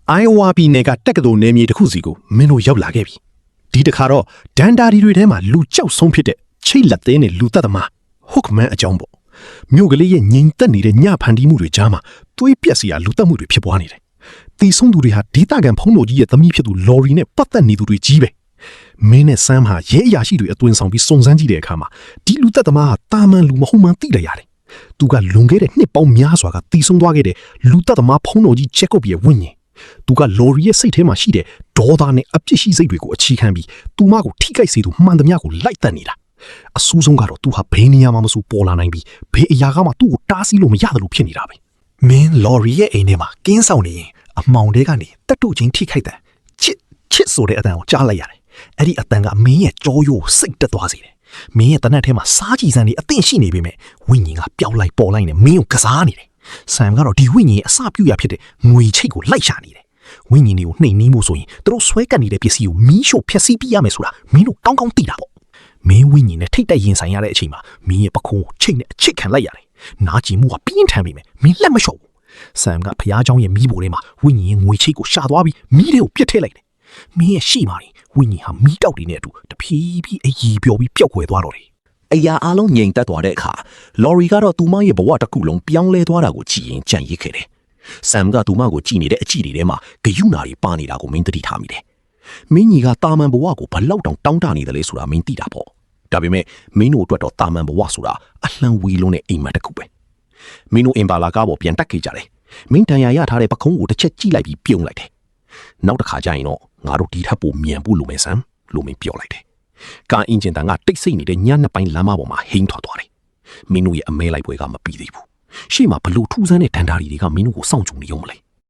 Iowa ပြည်နယ်ကတက္ကသိုလ်နယ်မြေတစ်ခုစီကိုမင်းတို့ရောက်လာခဲ့ပြီဒီတစ်ခါတော့ဒန်တာဒီတွေထဲမှာလူကြောက်ဆုံးဖြစ်တဲ့ချိတ်လက်သေးနဲ့လူသက်သမား Hookman အကြောင်းပေါ့မြို့ကလေးရဲ့ငြိမ်သက်နေတဲ့ညဖန်တီးမှုတွေကြားမှာသွေးပြက်စရာလူသက်မှုတွေဖြစ်ပွားနေတယ်တီဆုံးသူတွေဟာဒေသခံဖုံးတော်ကြီးရဲ့သမီးဖြစ်သူ Lori နဲ့ပတ်သက်နေသူတွေကြီးပဲမင်းနဲ့ Sam ဟာရဲအရာရှိတွေအသွင်ဆောင်ပြီးစုံစမ်းကြည့်တဲ့အခါမှာဒီလူသက်သမားဟာတာမန်လူမဟုတ်မှန်းသိလိုက်ရတယ်သူကလွန်ခဲ့တဲ့နှစ်ပေါင်းများစွာကတီဆုံးသွားခဲ့တဲ့လူသက်သမားဖုံးတော်ကြီး Jacob ရဲ့ဝိညာဉ်သူက Lori ရဲ့စိတ်ထဲမှာရှိတဲ့ဒေါသနဲ့အပြစ်ရှိစိတ်တွေကိုအခြေခံပြီးသူမကိုထိခိုက်စေသူမှန်သမျှကိုလိုက်တက်နေတာအဆိုးဆုံးကတော့သူဟာဘယ်နေရာမှာမဆိုပေါ်လာနိုင်ပြီးဘယ်အရာကမှသူ့ကိုတားဆီးလို့မရတယ်လို့ဖြစ်နေတာပဲမင်း Lori ရဲ့အိမ်ထဲမှာကင်းဆောင်နေရင်အမောင်တဲကနေတက်တူချင်းထိခိုက်တဲ့ချစ်ဆိုတဲ့အတန်ကိုကြားလိုက်ရတယ်အဲ့ဒီအတန်ကမင်းရဲ့ကြောရိုးစိတ်တက်သွားစေတယ်မင်းရဲ့တနက်ထဲမှာစားကြည့်စမ်းနေအသင့်ရှိနေပေမဲ့ဝိညာဉ်ကပျောက်လိုက်ပေါ်လိုက်နဲ့မင်းကိုကစားနေတယ်ဆမ်ကတော့ဒီဝိညာဉ်ရဲ့အစပြုရဖြစ်တဲ့ငွေချိတ်ကိုလိုက်ရှာနေတယ်ဝိညာဉ်တွေကိုနှိမ်နှင်းမှုဆိုရင်သူတို့ဆွဲကပ်နေတဲ့ပစ္စည်းကိုမီးရှို့ဖျက်ဆီးပြရမယ်ဆိုတာမင်းတို့ကောင်းကောင်းသိတာပေါ့မင်းဝိညာဉ်နဲ့ထိတ်တိုက်ရင်ဆိုင်ရတဲ့အချိန်မှာမင်းရဲ့ပခုံးကိုချိတ်နဲ့အချစ်ခံလိုက်ရတယ်နာကျင်မှုကပြင်းထန်ပေမဲ့မင်းလက်မလျှော့ဘူးဆမ်ကဖျားเจ้าရဲ့မီးဘိုထဲမှာဝိညာဉ်ရဲ့ငွေချိတ်ကိုရှာသွားပြီးမီးတွေကိုပြစ်ထည့်လိုက်တယ်မင်းရဲ့ရှိမာနေဝိညာဉ်ဟာမီးတောက်တွေနဲ့အတူတဖြည်းဖြည်းအည်ပျော်ပြီးပျောက်ကွယ်သွားတော့တယ်အရာအလုံးငြိမ်သက်သွားတဲ့အခါ Lori ကတော့သူမရဲ့ဘဝတစ်ခုလုံးပြောင်းလဲသွားတာကိုကြည့်ရင်ကြံ့ရစ်ခဲ့တယ်။ Sam ကသူမကိုကြည့်နေတဲ့အကြည့်တွေထဲမှာဂယုဏတွေပါနေတာကိုမင်းသတိထားမိတယ်။မင်းကြီးကတာမန်ဘဝကိုဘလောက်တောင်တောင်းတနေတယ်လဲဆိုတာမင်းသိတာပေါ့။ဒါပေမဲ့မင်းတို့အတွက်တော့တာမန်ဘဝဆိုတာအလှမ်းဝေးလုံးတဲ့အိမ်မက်တစ်ခုပဲ။မင်းတို့အင်ပါလာကားပေါ်ပြန်တက်ခဲ့ကြတယ်။မင်းတန်ရာရထားတဲ့ပခုံးကိုတစ်ချက်ကြည့်လိုက်ပြီးပြုံးလိုက်တယ်။နောက်တစ်ခါကျရင်တော့ငါတို့ဒီထက်ပိုမြန်ဖို့လိုမယ်ဆမ်လို့မင်းပြောလိုက်တယ်။ကာအင်ဂျင်တန်ကတိတ်ဆိတ်နေတဲ့ညနှစ်ပိုင်းလမ်းမပေါ်မှာဟိန်းထွက်သွားတယ်။မင်းတို့ရဲ့အမဲလိုက်ပွဲကမပြီးသေးဘူး။ရှေ့မှာဘလို့ထူးဆန်းတဲ့ဒန်တာရီတွေကမင်းတို့ကိုစောင့်ကြုံနေရုံမလဲ